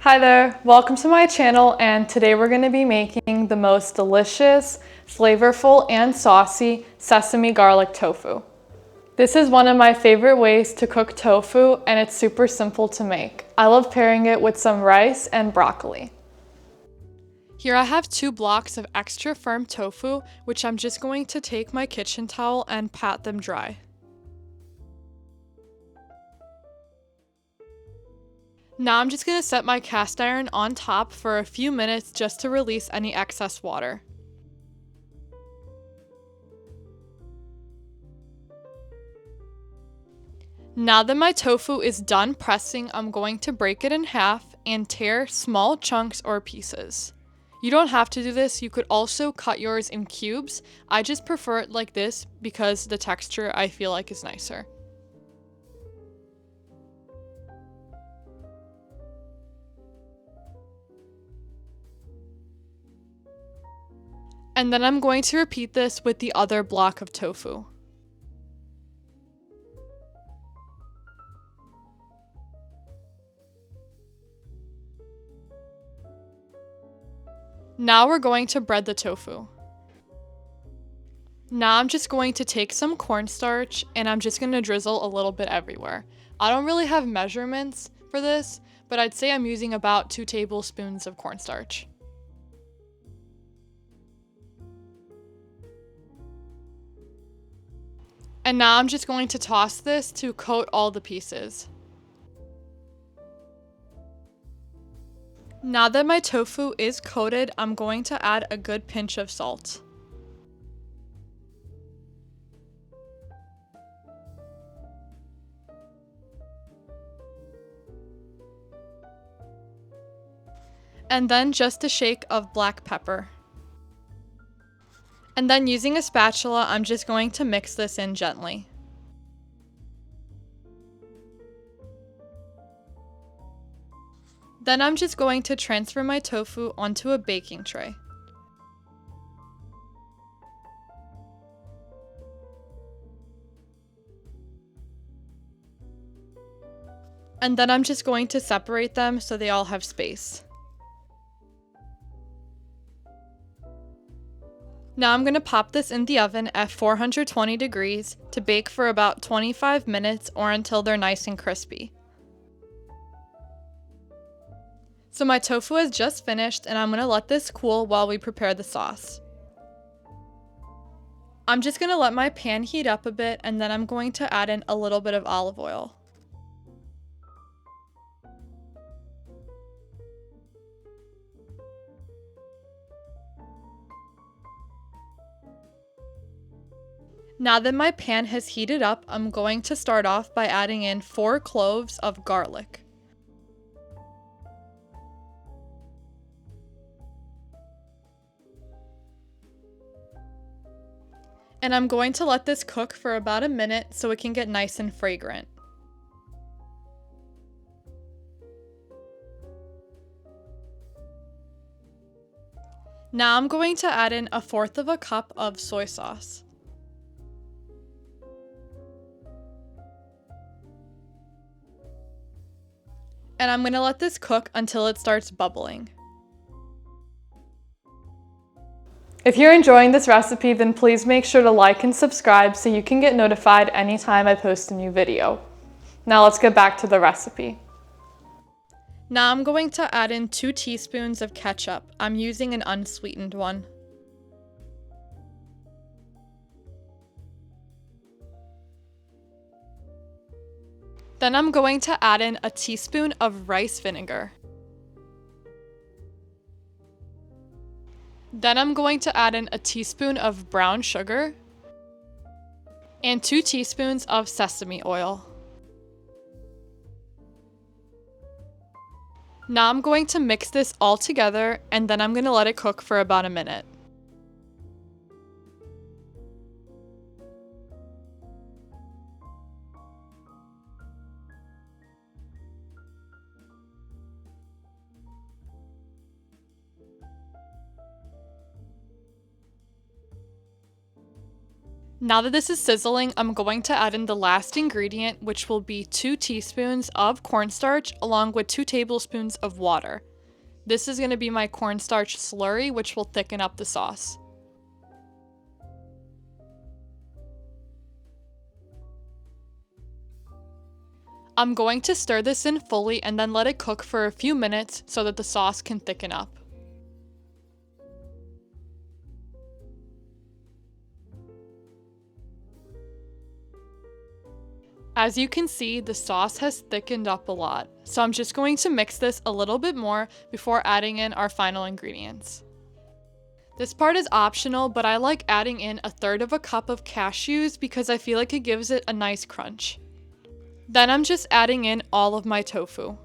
Hi there, welcome to my channel, and today we're going to be making the most delicious, flavorful, and saucy sesame garlic tofu. This is one of my favorite ways to cook tofu, and it's super simple to make. I love pairing it with some rice and broccoli. Here I have 2 blocks of extra firm tofu, which I'm just going to take my kitchen towel and pat them dry. Now I'm just going to set my cast iron on top for a few minutes just to release any excess water. Now that my tofu is done pressing, I'm going to break it in half and tear small chunks or pieces. You don't have to do this, you could also cut yours in cubes. I just prefer it like this because the texture I feel like is nicer. And then I'm going to repeat this with the other block of tofu. Now we're going to bread the tofu. Now I'm just going to take some cornstarch and I'm just going to drizzle a little bit everywhere. I don't really have measurements for this, but I'd say I'm using about 2 tablespoons of cornstarch. And now I'm just going to toss this to coat all the pieces. Now that my tofu is coated, I'm going to add a good pinch of salt. And then just a shake of black pepper. And then using a spatula, I'm just going to mix this in gently. Then I'm just going to transfer my tofu onto a baking tray. And then I'm just going to separate them so they all have space. Now I'm going to pop this in the oven at 420 degrees to bake for about 25 minutes or until they're nice and crispy. So my tofu is just finished and I'm going to let this cool while we prepare the sauce. I'm just going to let my pan heat up a bit and then I'm going to add in a little bit of olive oil. Now that my pan has heated up, I'm going to start off by adding in 4 cloves of garlic. And I'm going to let this cook for about a minute so it can get nice and fragrant. Now I'm going to add in 1/4 cup of soy sauce. And I'm going to let this cook until it starts bubbling. If you're enjoying this recipe, then please make sure to like and subscribe so you can get notified anytime I post a new video. Now let's get back to the recipe. Now I'm going to add in 2 teaspoons of ketchup. I'm using an unsweetened one. Then I'm going to add in a teaspoon of rice vinegar. Then I'm going to add in a teaspoon of brown sugar and 2 teaspoons of sesame oil. Now I'm going to mix this all together and then I'm going to let it cook for about a minute. Now that this is sizzling, I'm going to add in the last ingredient, which will be 2 teaspoons of cornstarch along with 2 tablespoons of water. This is going to be my cornstarch slurry, which will thicken up the sauce. I'm going to stir this in fully and then let it cook for a few minutes so that the sauce can thicken up. As you can see, the sauce has thickened up a lot, so I'm just going to mix this a little bit more before adding in our final ingredients. This part is optional, but I like adding in 1/3 of a cup of cashews because I feel like it gives it a nice crunch. Then I'm just adding in all of my tofu.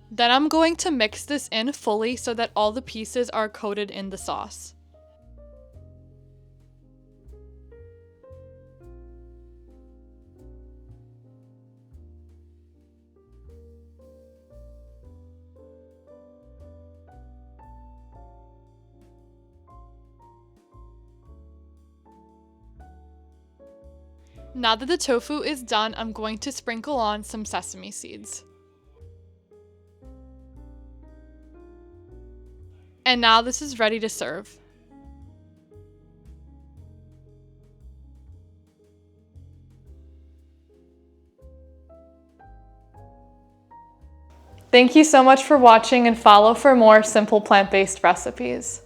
Then I'm going to mix this in fully so that all the pieces are coated in the sauce. Now that the tofu is done, I'm going to sprinkle on some sesame seeds. And now this is ready to serve. Thank you so much for watching and follow for more simple plant-based recipes.